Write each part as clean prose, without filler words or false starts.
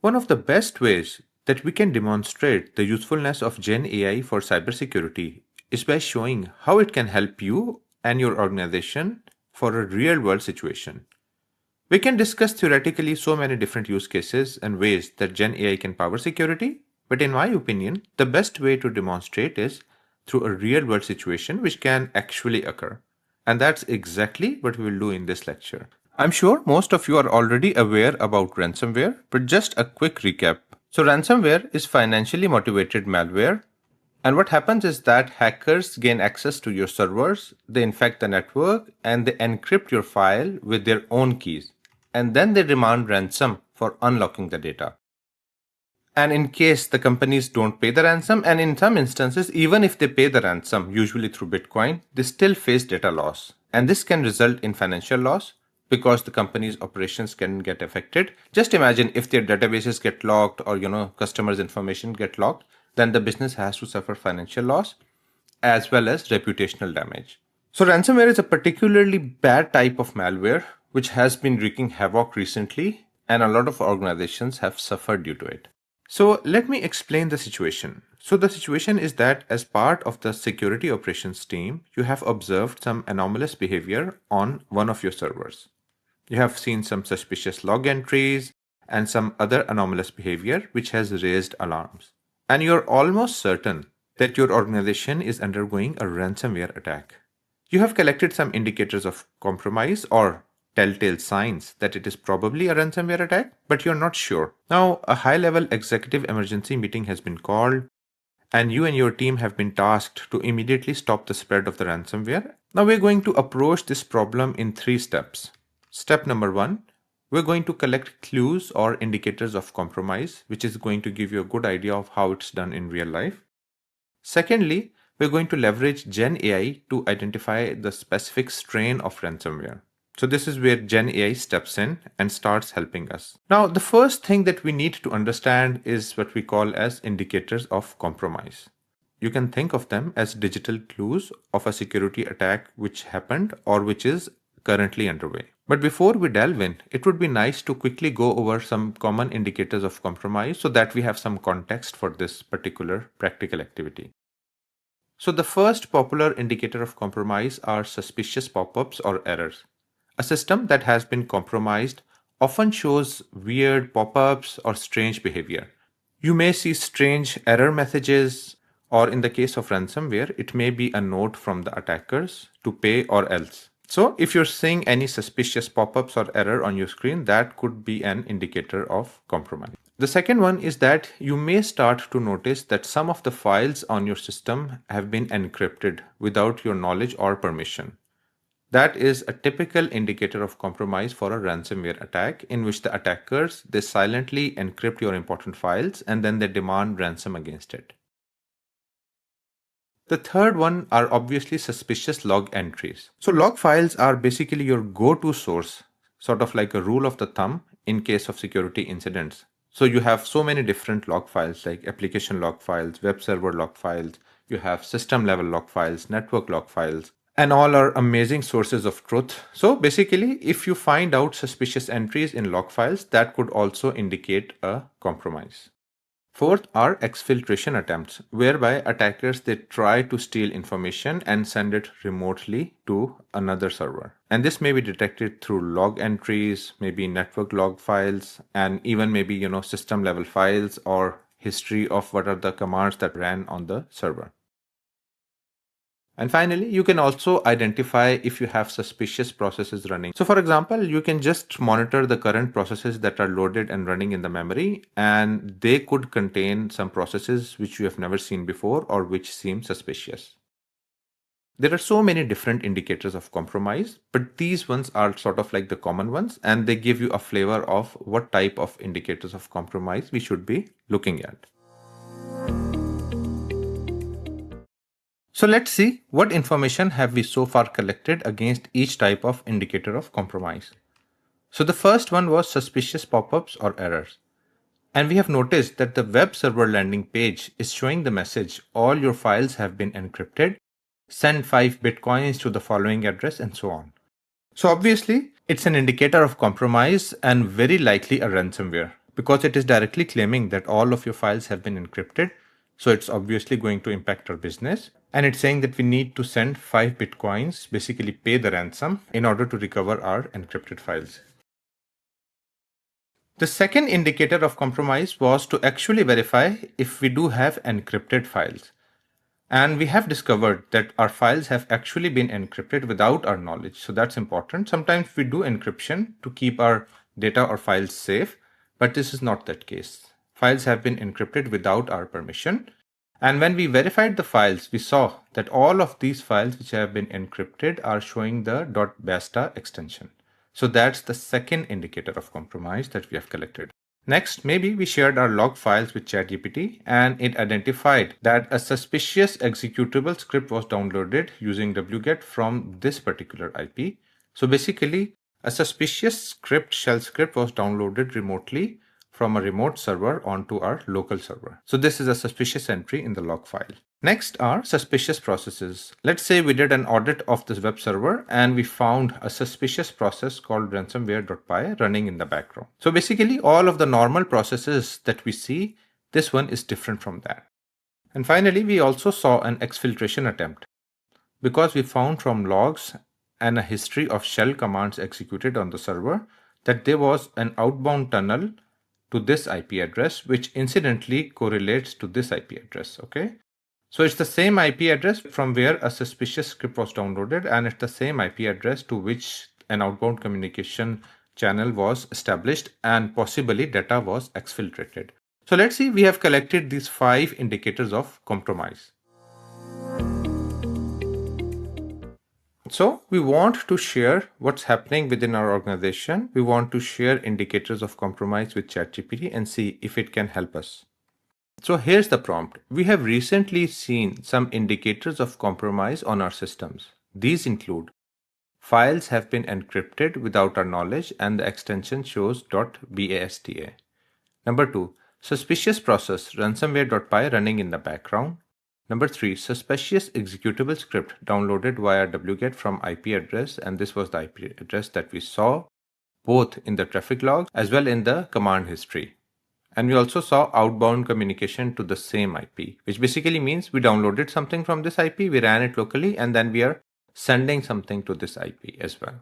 One of the best ways that we can demonstrate the usefulness of GenAI for cybersecurity is by showing how it can help you and your organization for a real-world situation. We can discuss theoretically so many different use cases and ways that GenAI can power security, but in my opinion, the best way to demonstrate is through a real-world situation which can actually occur. And that's exactly what we will do in this lecture. I'm sure most of you are already aware about ransomware, but just a quick recap. So ransomware is financially motivated malware. And what happens is that hackers gain access to your servers, they infect the network, and they encrypt your file with their own keys. And then they demand ransom for unlocking the data. And in case the companies don't pay the ransom, and in some instances, even if they pay the ransom, usually through Bitcoin, they still face data loss. And this can result in financial loss because the company's operations can get affected. Just imagine if their databases get locked or, customers' information get locked, then the business has to suffer financial loss as well as reputational damage. So ransomware is a particularly bad type of malware which has been wreaking havoc recently, and a lot of organizations have suffered due to it. So let me explain the situation. So the situation is that as part of the security operations team, you have observed some anomalous behavior on one of your servers. You have seen some suspicious log entries and some other anomalous behavior which has raised alarms. And you're almost certain that your organization is undergoing a ransomware attack. You have collected some indicators of compromise or telltale signs that it is probably a ransomware attack, but you're not sure. Now, a high-level executive emergency meeting has been called, and you and your team have been tasked to immediately stop the spread of the ransomware. Now, we're going to approach this problem in 3 steps. Step number 1, we're going to collect clues or indicators of compromise, which is going to give you a good idea of how it's done in real life. Secondly, we're going to leverage GenAI to identify the specific strain of ransomware. So this is where GenAI steps in and starts helping us. Now, the first thing that we need to understand is what we call as indicators of compromise. You can think of them as digital clues of a security attack which happened or which is currently underway. But before we delve in, it would be nice to quickly go over some common indicators of compromise so that we have some context for this particular practical activity. So the first popular indicator of compromise are suspicious pop-ups or errors. A system that has been compromised often shows weird pop-ups or strange behavior. You may see strange error messages, or in the case of ransomware, it may be a note from the attackers to pay or else. So if you're seeing any suspicious pop-ups or error on your screen, that could be an indicator of compromise. The second one is that you may start to notice that some of the files on your system have been encrypted without your knowledge or permission. That is a typical indicator of compromise for a ransomware attack in which the attackers, they silently encrypt your important files and then they demand ransom against it. The third one are obviously suspicious log entries. So log files are basically your go-to source, sort of like a rule of the thumb in case of security incidents. So you have so many different log files like application log files, web server log files, you have system level log files, network log files, and all are amazing sources of truth. So basically, if you find out suspicious entries in log files, that could also indicate a compromise. Fourth are exfiltration attempts, whereby attackers, they try to steal information and send it remotely to another server. And this may be detected through log entries, maybe network log files, and even maybe, system level files or history of what are the commands that ran on the server. And finally, you can also identify if you have suspicious processes running. So for example, you can just monitor the current processes that are loaded and running in the memory, and they could contain some processes which you have never seen before or which seem suspicious. There are so many different indicators of compromise, but these ones are sort of like the common ones, and they give you a flavor of what type of indicators of compromise we should be looking at. So let's see what information have we so far collected against each type of indicator of compromise. So the first one was suspicious pop-ups or errors. And we have noticed that the web server landing page is showing the message, all your files have been encrypted, send 5 bitcoins to the following address and so on. So obviously, it's an indicator of compromise and very likely a ransomware. because it is directly claiming that all of your files have been encrypted. So it's obviously going to impact our business. And it's saying that we need to send 5 Bitcoins, basically pay the ransom, in order to recover our encrypted files. The second indicator of compromise was to actually verify if we do have encrypted files. And we have discovered that our files have actually been encrypted without our knowledge. So that's important. Sometimes we do encryption to keep our data or files safe, but this is not that case. Files have been encrypted without our permission. And when we verified the files, we saw that all of these files which have been encrypted are showing the .basta extension. So that's the second indicator of compromise that we have collected. Next, maybe we shared our log files with ChatGPT and it identified that a suspicious executable script was downloaded using wget from this particular IP. So basically, a suspicious script, shell script, was downloaded remotely from a remote server onto our local server. So this is a suspicious entry in the log file. Next are suspicious processes. Let's say we did an audit of this web server and we found a suspicious process called ransomware.py running in the background. So basically all of the normal processes that we see, this one is different from that. And finally, we also saw an exfiltration attempt because we found from logs and a history of shell commands executed on the server that there was an outbound tunnel to this IP address, which incidentally correlates to this IP address. Okay. So it's the same IP address from where a suspicious script was downloaded, and it's the same IP address to which an outbound communication channel was established and possibly data was exfiltrated. So let's see, we have collected these 5 indicators of compromise. So we want to share what's happening within our organization. We want to share indicators of compromise with ChatGPT and see if it can help us. So here's the prompt. We have recently seen some indicators of compromise on our systems. These include files have been encrypted without our knowledge and the extension shows .basta. Number 2, suspicious process ransomware.py running in the background. Number 3, suspicious executable script downloaded via wget from IP address, and this was the IP address that we saw both in the traffic logs as well in the command history. And we also saw outbound communication to the same IP, which basically means we downloaded something from this IP, we ran it locally, and then we are sending something to this IP as well.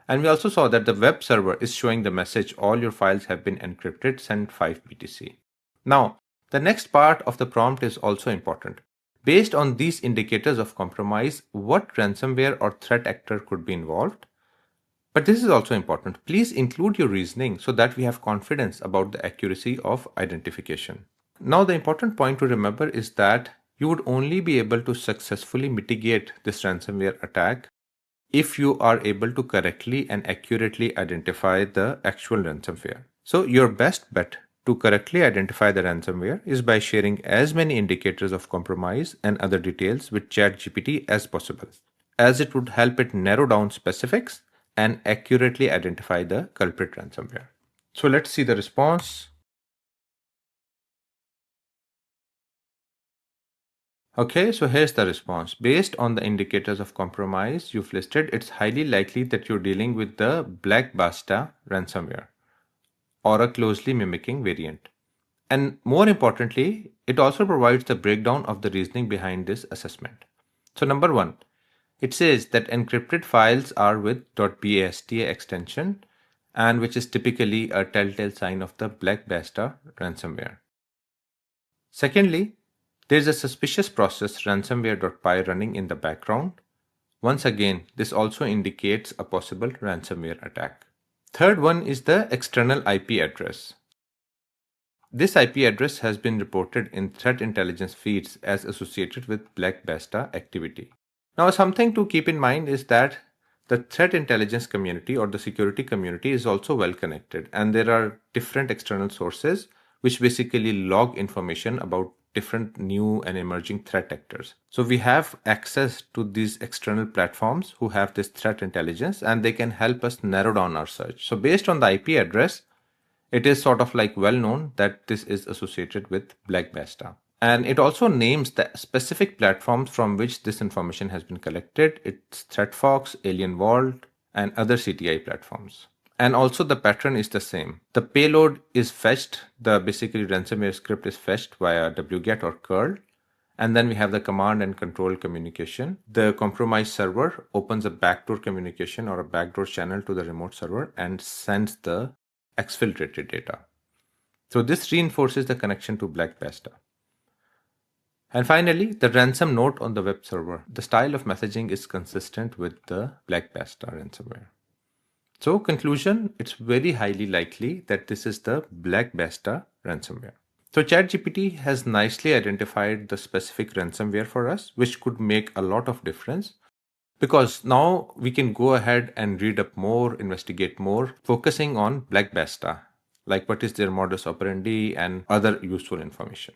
And we also saw that the web server is showing the message, all your files have been encrypted, send 5 BTC. Now, the next part of the prompt is also important. Based on these indicators of compromise, what ransomware or threat actor could be involved? But this is also important. Please include your reasoning so that we have confidence about the accuracy of identification. Now, the important point to remember is that you would only be able to successfully mitigate this ransomware attack if you are able to correctly and accurately identify the actual ransomware. So your best bet to correctly identify the ransomware is by sharing as many indicators of compromise and other details with ChatGPT as possible, as it would help it narrow down specifics and accurately identify the culprit ransomware. So let's see the response. Okay, so here's the response. Based on the indicators of compromise you've listed, it's highly likely that you're dealing with the Black Basta ransomware or a closely mimicking variant. And more importantly, it also provides the breakdown of the reasoning behind this assessment. So number 1, it says that encrypted files are with .basta extension, and which is typically a telltale sign of the Black Basta ransomware. Secondly, there is a suspicious process ransomware.py running in the background. Once again, this also indicates a possible ransomware attack. Third one is the external IP address. This IP address has been reported in threat intelligence feeds as associated with Black Basta activity. Now, something to keep in mind is that the threat intelligence community or the security community is also well connected, and there are different external sources which basically log information about different new and emerging threat actors. So we have access to these external platforms who have this threat intelligence, and they can help us narrow down our search. So based on the IP address, it is sort of like well known that this is associated with Black Basta. And it also names the specific platforms from which this information has been collected. It's ThreatFox, Alien Vault, and other CTI platforms. And also the pattern is the same. The payload is fetched, the basically ransomware script is fetched via wget or curl. And then we have the command and control communication. The compromised server opens a backdoor communication or a backdoor channel to the remote server and sends the exfiltrated data. So this reinforces the connection to Black Basta. And finally, the ransom note on the web server. The style of messaging is consistent with the Black Basta ransomware. So conclusion, it's very highly likely that this is the Black Basta ransomware. So ChatGPT has nicely identified the specific ransomware for us, which could make a lot of difference because now we can go ahead and read up more, investigate more, focusing on Black Basta, like what is their modus operandi and other useful information.